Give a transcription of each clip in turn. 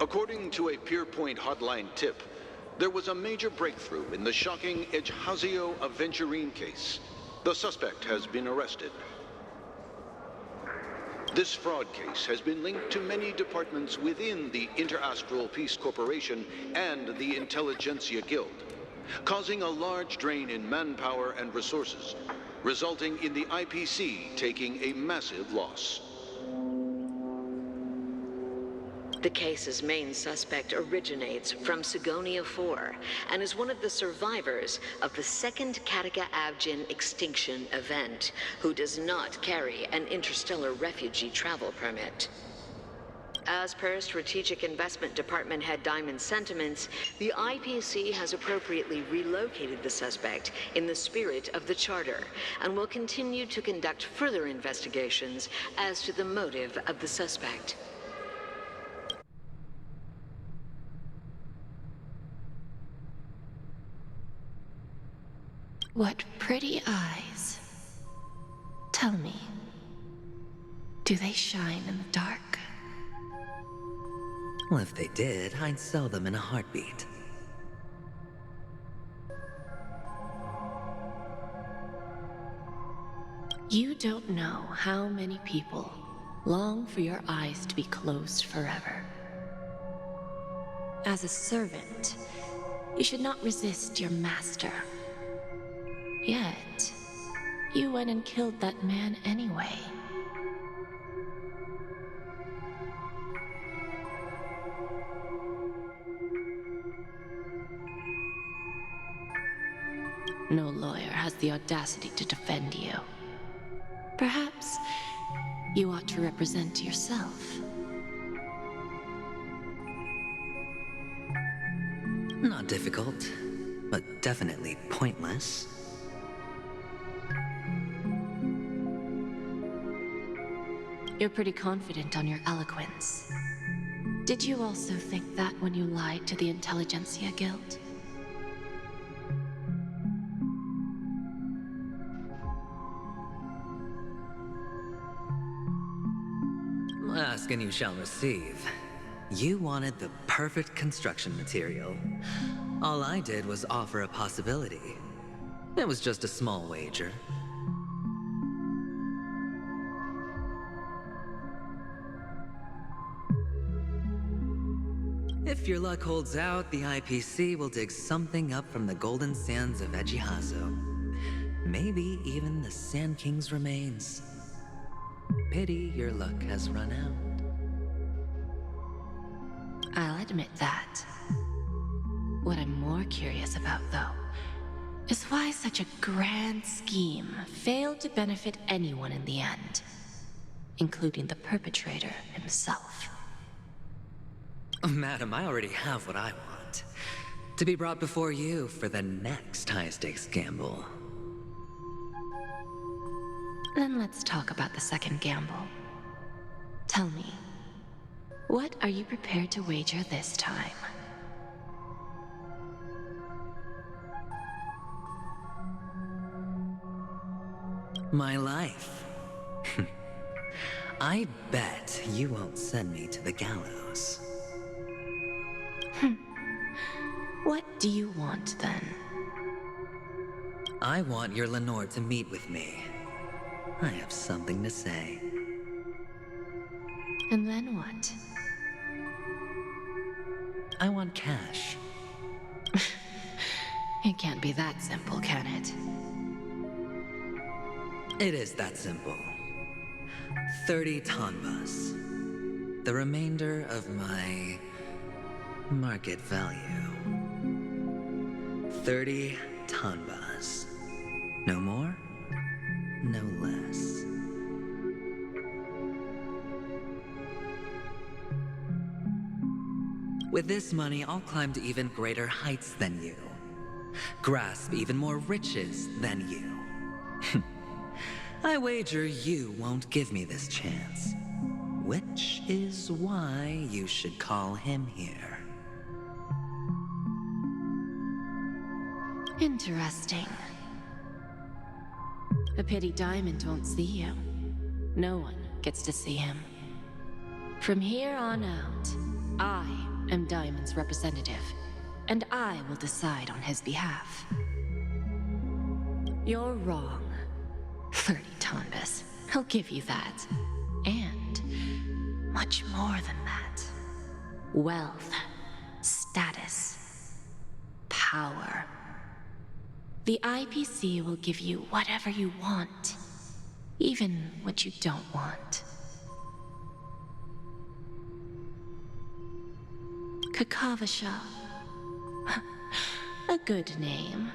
According to a Pierpoint hotline tip, there was a major breakthrough in the shocking Aventurino case. The suspect has been arrested. This fraud case has been linked to many departments within the Interastral Peace Corporation and the Intelligentsia Guild, causing a large drain in manpower and resources, resulting in the IPC taking a massive loss. The case's main suspect originates from Sigonia 4 and is one of the survivors of the second Kataka-Avgin extinction event, who does not carry an interstellar refugee travel permit. As per Strategic Investment Department Head Diamond's sentiments, the IPC has appropriately relocated the suspect in the spirit of the Charter and will continue to conduct further investigations as to the motive of the suspect. What pretty eyes. Tell me, do they shine in the dark? Well, if they did, I'd sell them in a heartbeat. You don't know how many people long for your eyes to be closed forever. As a servant, you should not resist your master. Yet, you went and killed that man anyway. No lawyer has the audacity to defend you. Perhaps you ought to represent yourself. Not difficult, but definitely pointless. You're pretty confident on your eloquence. Did you also think that when you lied to the Intelligentsia Guild? Ask and you shall receive. You wanted the perfect construction material. All I did was offer a possibility. It was just a small wager. If your luck holds out, the IPC will dig something up from the golden sands of Ejihazo. Maybe even the Sand King's remains. Pity your luck has run out. I'll admit that. What I'm more curious about, though, is why such a grand scheme failed to benefit anyone in the end, including the perpetrator himself. Madam, I already have what I want. To be brought before you for the next high-stakes gamble. Then let's talk about the second gamble. Tell me, what are you prepared to wager this time? My life. I bet you won't send me to the gallows. What do you want, then? I want your Lenore to meet with me. I have something to say. And then what? I want cash. It can't be that simple, can it? It is that simple. 30 tanbas. The remainder of my market value. 30 tanbas. No more, no less. With this money, I'll climb to even greater heights than you. Grasp even more riches than you. I wager you won't give me this chance. Which is why you should call him here. Interesting. A pity Diamond won't see you. No one gets to see him. From here on out, I am Diamond's representative, and I will decide on his behalf. You're wrong. 30 Tonbas. I'll give you that. And much more than that. Wealth, status, power. The IPC will give you whatever you want, even what you don't want. Kakavasha. A good name,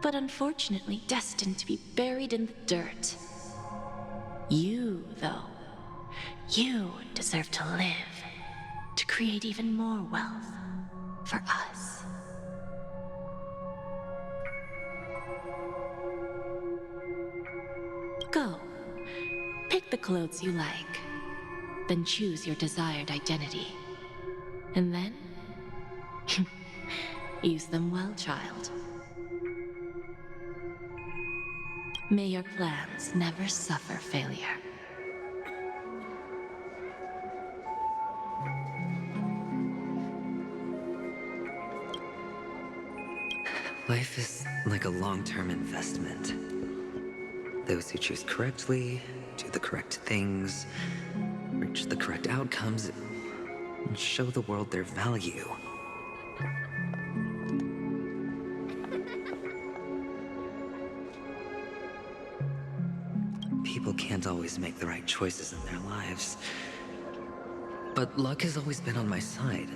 but unfortunately destined to be buried in the dirt. You, though, you deserve to live, to create even more wealth for us. Go. Pick the clothes you like, then choose your desired identity. And then, use them well, child. May your plans never suffer failure. Life is like a long-term investment. Those who choose correctly, do the correct things, reach the correct outcomes, and show the world their value. People can't always make the right choices in their lives. But luck has always been on my side.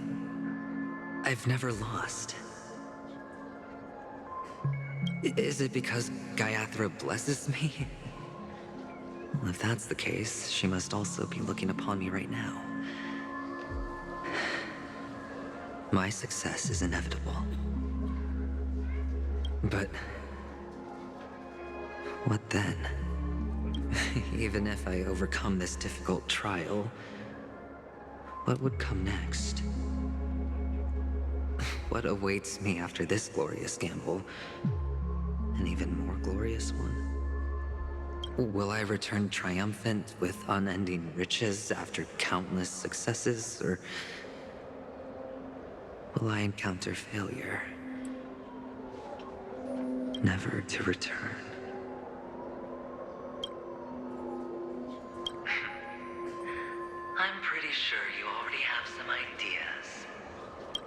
I've never lost. Is it because Gayathra blesses me? Well, if that's the case, she must also be looking upon me right now. My success is inevitable. But what then? Even if I overcome this difficult trial, what would come next? What awaits me after this glorious gamble? An even more glorious one? Will I return triumphant with unending riches after countless successes, or will I encounter failure, never to return? I'm pretty sure you already have some ideas,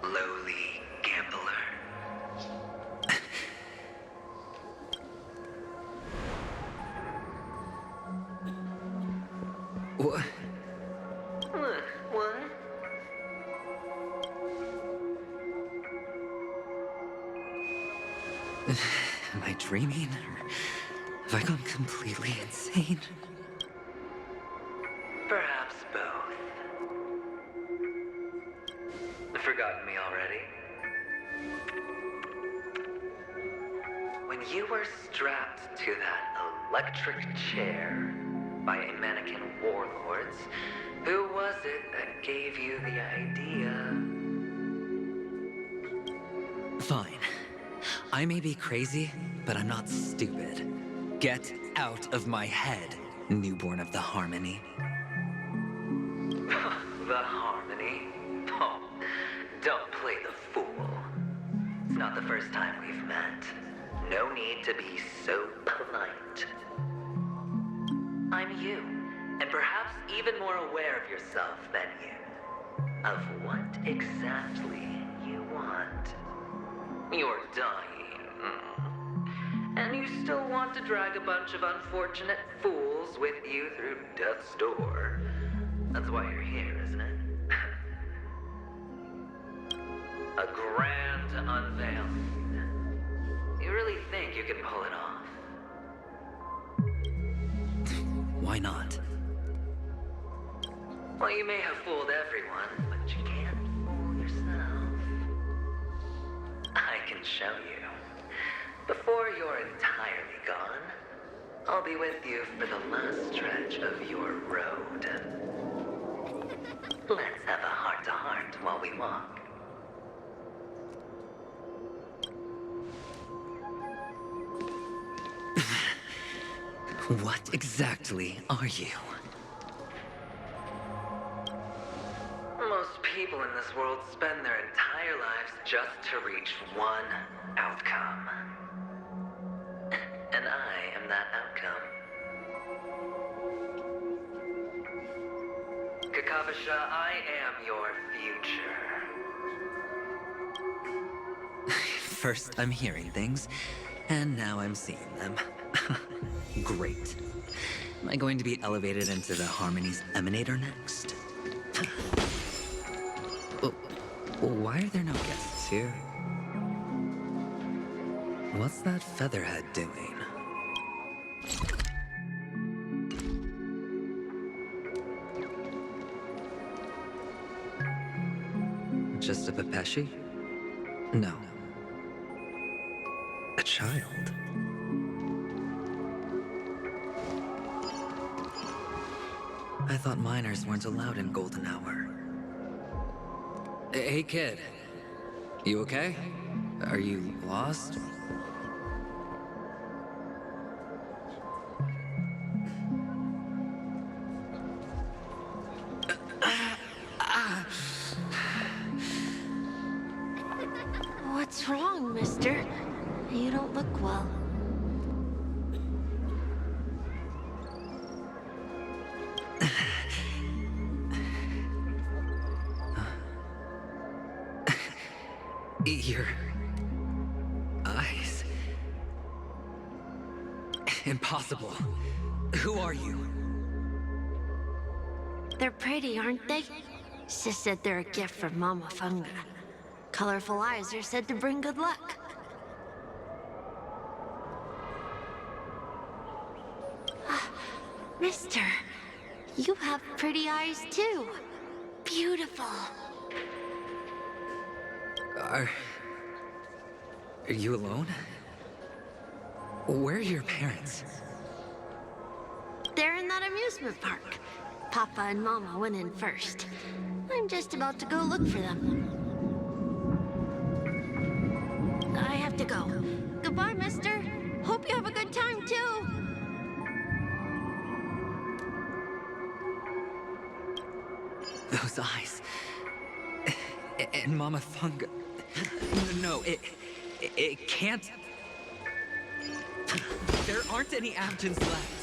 lowly gambler. What? What? Am I dreaming? Or have I gone completely insane? Perhaps both. Forgotten me already? When you were strapped to that electric chair by a mannequin warlords, who was it that gave you the idea? Fine. I may be crazy, but I'm not stupid. Get out of my head, newborn of the Harmony. The Harmony? Oh, don't play the fool. It's not the first time we've met. No need to be so polite. I'm you, and perhaps even more aware of yourself than you. Of what exactly you want. You're dying. And you still want to drag a bunch of unfortunate fools with you through death's door. That's why you're here, isn't it? A grand unveiling. You really think you can pull it off? Why not? Well, you may have fooled everyone, but you can't fool yourself. I can show you. Before you're entirely gone, I'll be with you for the last stretch of your road. Let's have a heart-to-heart while we walk. What exactly are you? Most people in this world spend their entire lives just to reach one outcome. And I am that outcome. Kakavasha, I am your future. First, I'm hearing things, and now I'm seeing them. Great. Am I going to be elevated into the Harmony's Emanator next? Oh, why are there no guests here? What's that featherhead doing? Just a Pepeshi? No. A child. I thought minors weren't allowed in Golden Hour. Hey, kid. You okay? Are you lost? What's wrong, mister? You don't look well. Your eyes. Impossible. Who are you? They're pretty, aren't they? Sis said they're a gift from Mama Funga. Colorful eyes are said to bring good luck. Mister, you have pretty eyes too. Beautiful. Are you alone? Where are your parents? They're in that amusement park. Papa and Mama went in first. I'm just about to go look for them. I have to go. Goodbye, mister. Hope you have a good time, too. Those eyes. And Mama Funga. No, it can't. There aren't any Abjins left.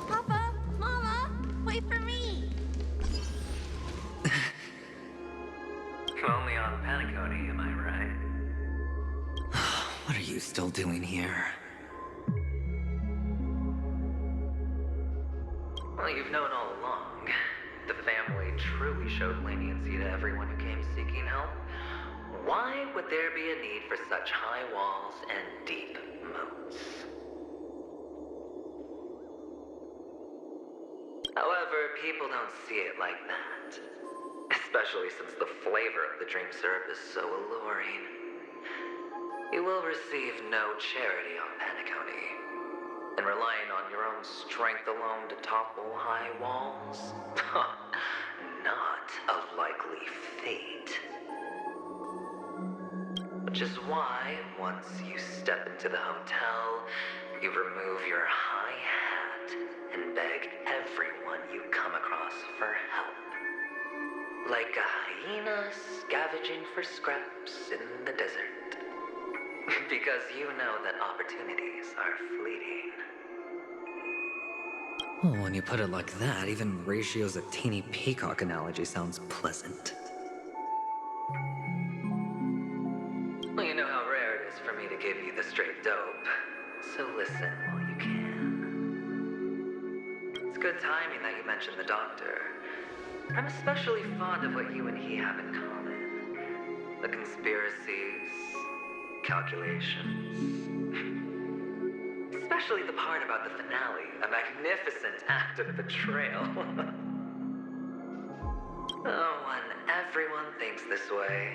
Papa, Mama, wait for me. Only on Paniconi, am I right? What are you still doing here? Well, you've known all along. The family truly showed leniency to everyone who came seeking help. Why would there be a need for such high walls and deep moats? However, people don't see it like that. Especially since the flavor of the dream syrup is so alluring. You will receive no charity on Paniconi. And relying on your own strength alone to topple high walls? Not a likely fate. Which is why, once you step into the hotel, you remove your high hat and beg everyone you come across for help. Like a hyena scavenging for scraps in the desert. Because you know that opportunities are fleeting. Well, when you put it like that, even Ratio's a teeny peacock analogy sounds pleasant. Well, you know how rare it is for me to give you the straight dope. So listen while you can. It's good timing that you mentioned the doctor. I'm especially fond of what you and he have in common. The conspiracies, calculations. Especially the part about the finale, a magnificent act of betrayal. Oh, when everyone thinks this way,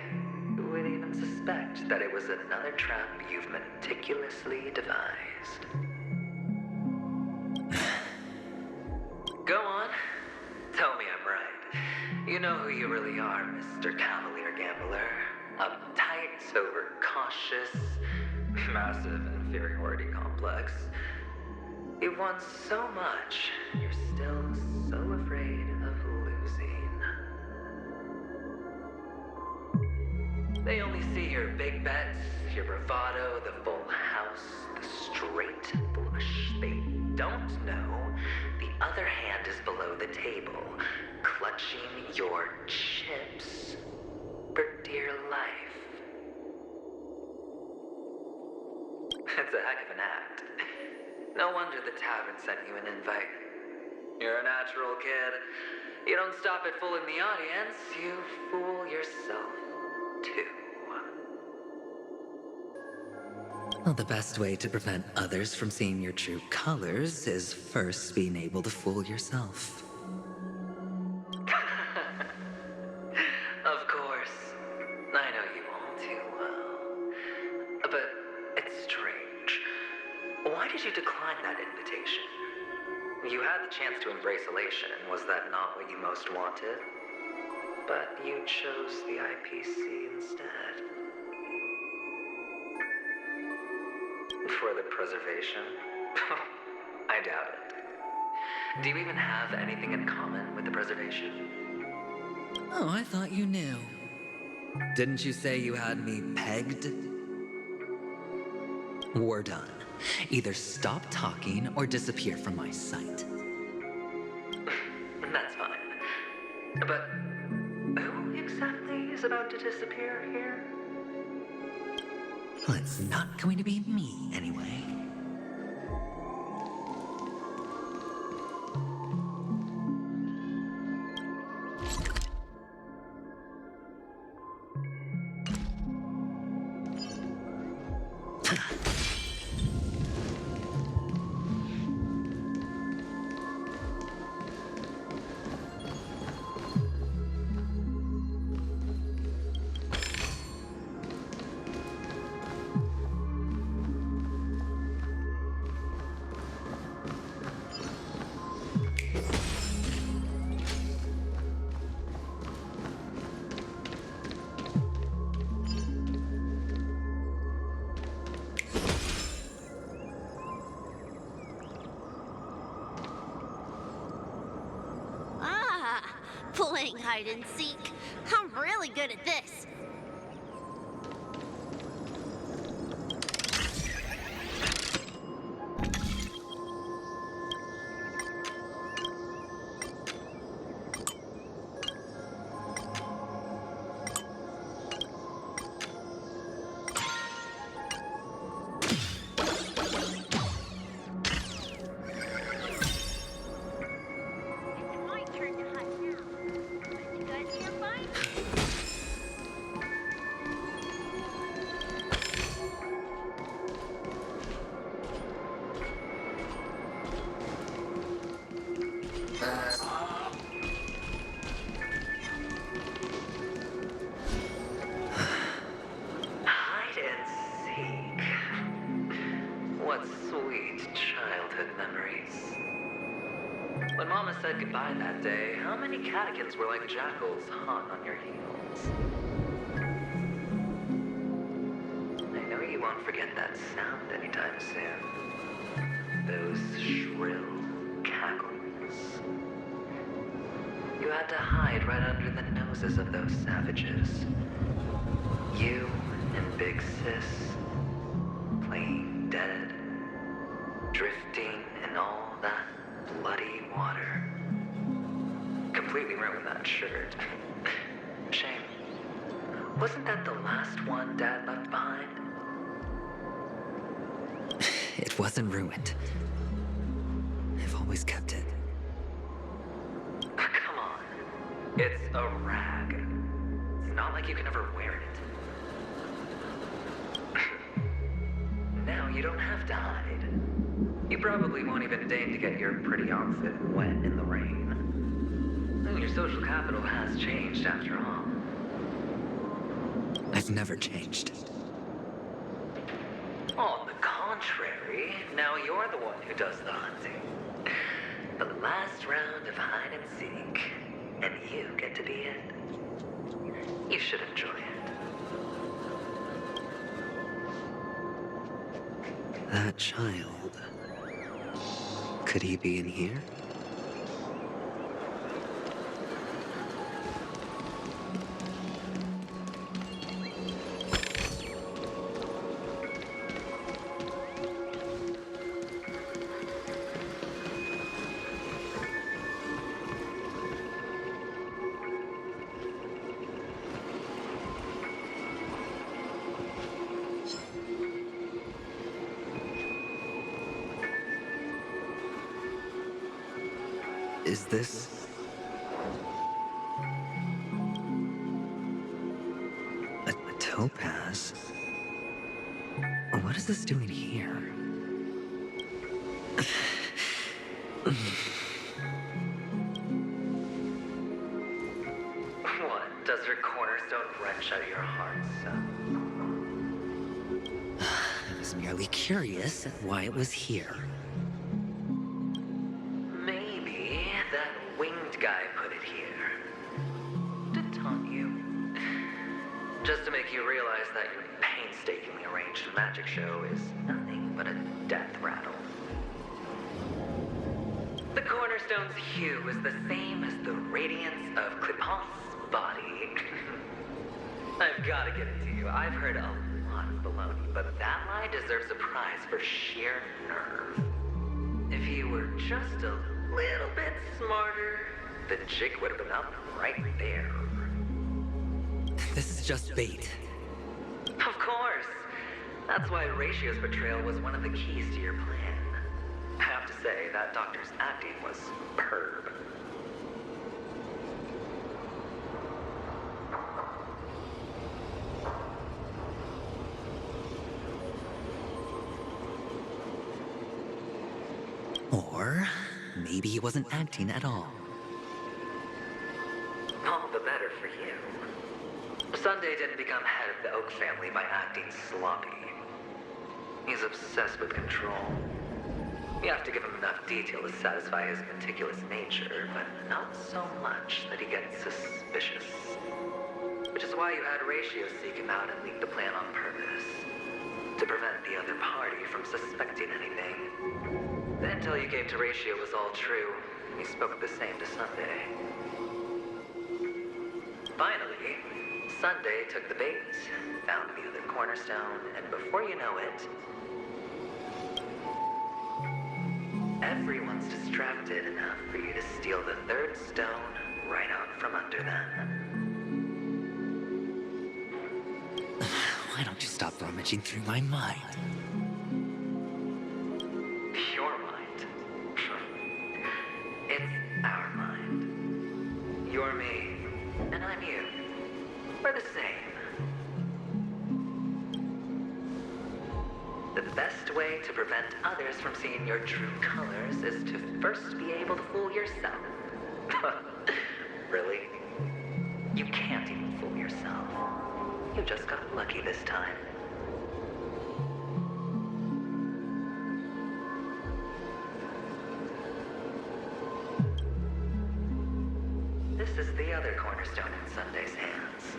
who would even suspect that it was another trap you've meticulously devised? Go on. Tell me I'm right. You know who you really are, Mr. Cavalier Gambler. Uptight, overcautious, massive inferiority complex. You want so much, you're still so afraid of losing. They only see your big bets, your bravado, the full house, the straight flush. They don't know the other hand is below the table, clutching your chips for dear life. It's a heck of an act. No wonder the tavern sent you an invite. You're a natural kid. You don't stop at fooling the audience, you fool yourself too. Well, the best way to prevent others from seeing your true colors is first being able to fool yourself. Of course. I know you all too well. But it's strange. Why did you decline that invitation? You had the chance to embrace elation, and was that not what you most wanted? But you chose the IPC instead. For the preservation? I doubt it. Do you even have anything in common with the preservation? Oh, I thought you knew. Didn't you say you had me pegged? We're done. Either stop talking or disappear from my sight. That's fine. But who exactly is about to disappear here? Well, it's not going to be me, anyway. Playing hide and seek. I'm really good at this. When Mama said goodbye that day, how many catechins were like jackals hot on your heels? I know you won't forget that sound anytime soon. Those shrill cackles. You had to hide right under the noses of those savages. You and Big Sis, playing dead, drifting in all that bloody water. Completely ruined that shirt. Shame. Wasn't that the last one Dad left behind? It wasn't ruined. I've always kept it. It's a rag. It's not like you can ever wear it. Now you don't have to hide. You probably won't even deign to get your pretty outfit wet in the rain. Your social capital has changed after all. I've never changed. On the contrary, now you're the one who does the hunting. The last round of hide and seek, and you get to be it. You should enjoy it. That child. Could he be in here? Is this... a topaz? What is this doing here? What? Does her cornerstone wrench out your heart, son? I was merely curious at why it was here. Maybe that winged guy put it here. To taunt you. Just to make you realize that your painstakingly arranged magic show is nothing but a death rattle. The cornerstone's hue is the same as the radiance of Clipot's body. I've got to get it to you. I've heard a lot of baloney, but that lie deserves a prize for sheer nerve. If you were just a little bit smarter, the jig would have been up right there. This is just bait. Of course. That's why Ratio's betrayal was one of the keys to your plan. I have to say, that doctor's acting was superb. Or maybe he wasn't acting at all. All the better for you. Sunday didn't become head of the Oak family by acting sloppy. He's obsessed with control. You have to give him enough detail to satisfy his meticulous nature, but not so much that he gets suspicious. Which is why you had Ratio seek him out and leak the plan on purpose. To prevent the other party from suspecting anything. The intel you gave to Ratio was all true. He spoke the same to Sunday. Finally, Sunday took the bait, found the other cornerstone, and before you know it, everyone's distracted enough for you to steal the third stone right out from under them. Why don't you stop rummaging through my mind? Your mind. It's our mind. You're me, and I'm you. We're the same. The best way to prevent others from seeing your true colors is to first be able to fool yourself. Really? You can't even fool yourself. You just got lucky this time. This is the other cornerstone in Sunday's hands.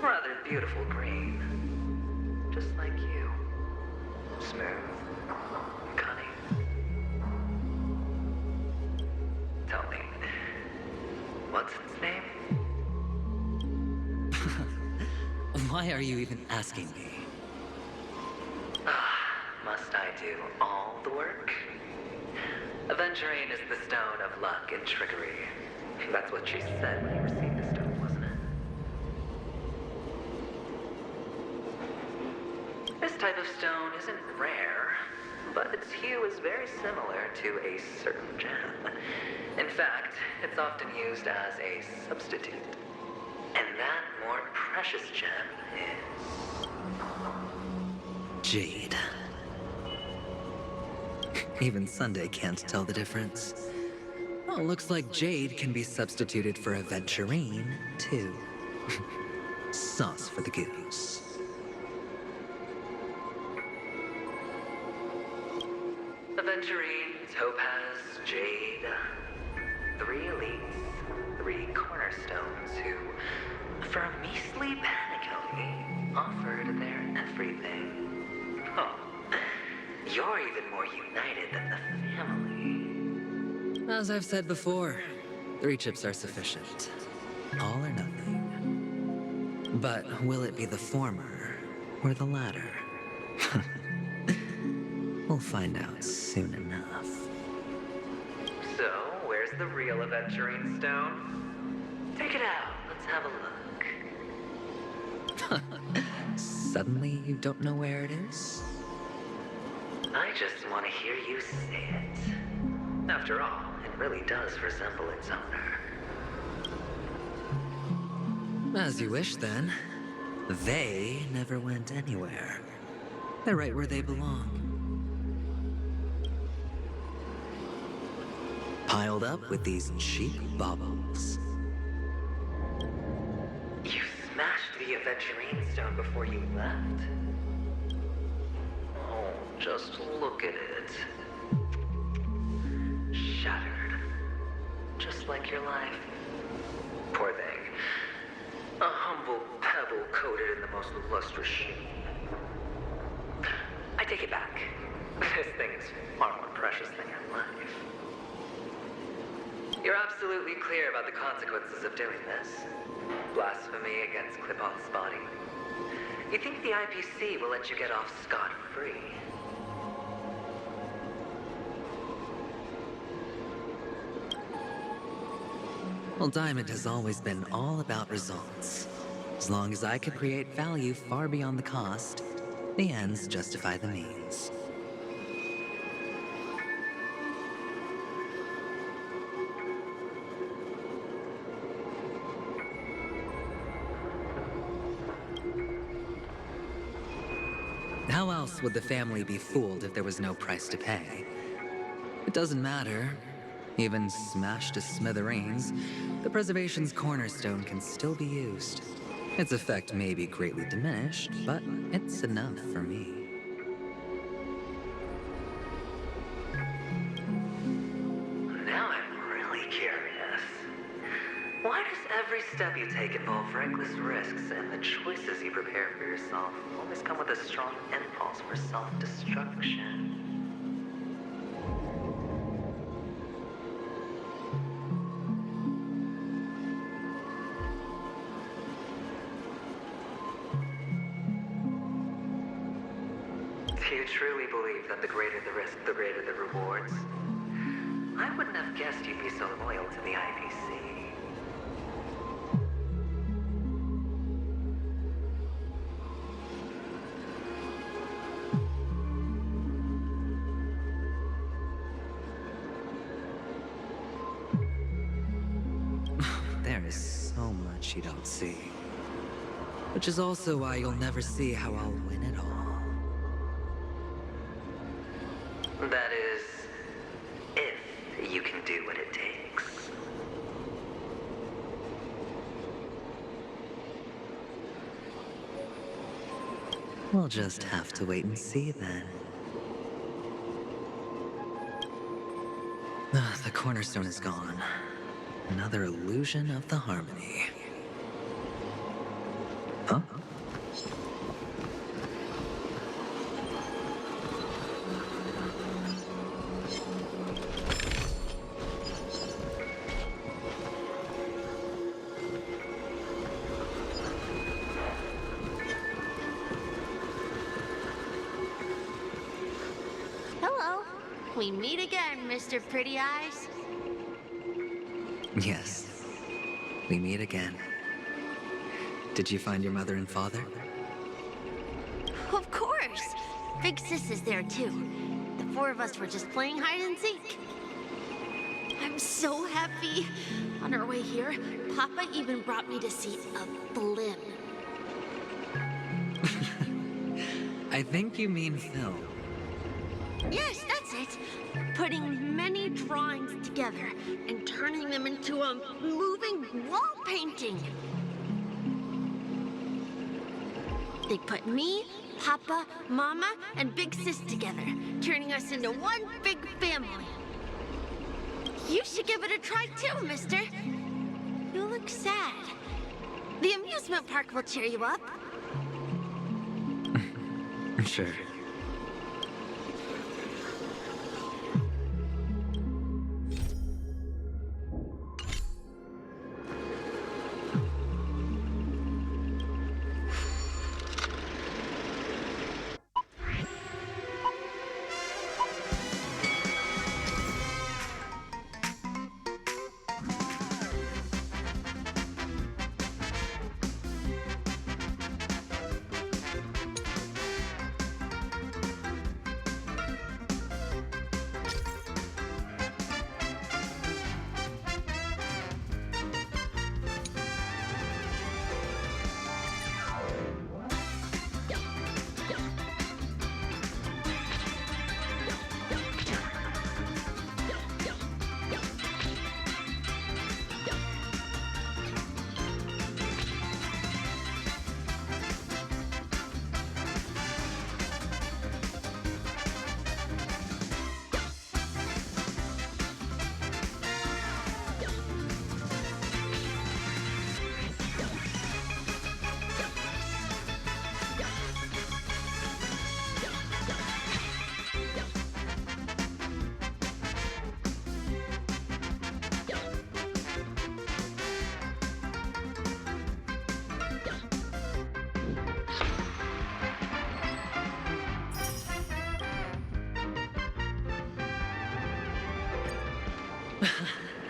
Rather beautiful green. Just like you. Smooth. Cunning. Tell me, what's its name? Why are you even asking me? Must I do all the work? Aventurine is the stone of luck and trickery. That's what she said when you received the stone, wasn't it? This type of stone isn't rare, but its hue is very similar to a certain gem. In fact, it's often used as a substitute. And that more precious gem is... Jade. Even Sunday can't tell the difference. Oh, looks like Jade can be substituted for Aventurine, too. Sauce for the goose. Aventurine, Topaz, Jade. 3 elites, 3 cornerstones who, for a measly panically, offered their everything. Oh, you're even more united than the family. As I've said before, 3 chips are sufficient. All or nothing. But will it be the former or the latter? We'll find out soon enough. So, where's the real Aventurine stone? Take it out, let's have a look. Suddenly you don't know where it is? I just want to hear you say it. After all, it really does resemble its owner. As you wish, then. They never went anywhere. They're right where they belong. Piled up with these cheap baubles. You smashed the Aventurine stone before you left? Oh, just look at it. Shattered. Just like your life. Poor thing. A humble pebble coated in the most lustrous sheen. I take it back. This thing is far more precious than your life. You're absolutely clear about the consequences of doing this. Blasphemy against Clipoth's body. You think the IPC will let you get off scot-free? Well, Diamond has always been all about results. As long as I could create value far beyond the cost, the ends justify the means. How else would the family be fooled if there was no price to pay? It doesn't matter. Even smashed to smithereens, the preservation's cornerstone can still be used. Its effect may be greatly diminished, but it's enough for me. Now I'm really curious. Why does every step you take involve reckless risks, and the choices you prepare for yourself always come with a strong impulse for self-destruction? Do you truly believe that the greater the risk, the greater the rewards? I wouldn't have guessed you'd be so loyal to the IPC. There is so much you don't see. Which is also why you'll never see how I'll win it all. That is, if you can do what it takes. We'll just have to wait and see then. The cornerstone is gone. Another illusion of the harmony. Huh? Hello. We meet again, Mr. Pretty Eyes. Yes. We meet again. Did you find your mother and father? Of course. Big Sis is there too. The 4 of us were just playing hide and seek. I'm so happy. On our way here, Papa even brought me to see a blimp. I think you mean Phil. Yes, that's it. Putting many drawings together and turning them into a moving wall painting. They put me, Papa, Mama, and Big Sis together, turning us into one big family. You should give it a try too, mister. You look sad. The amusement park will cheer you up. Sure.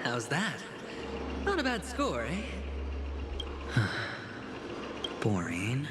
How's that? Not a bad score, eh? Boring.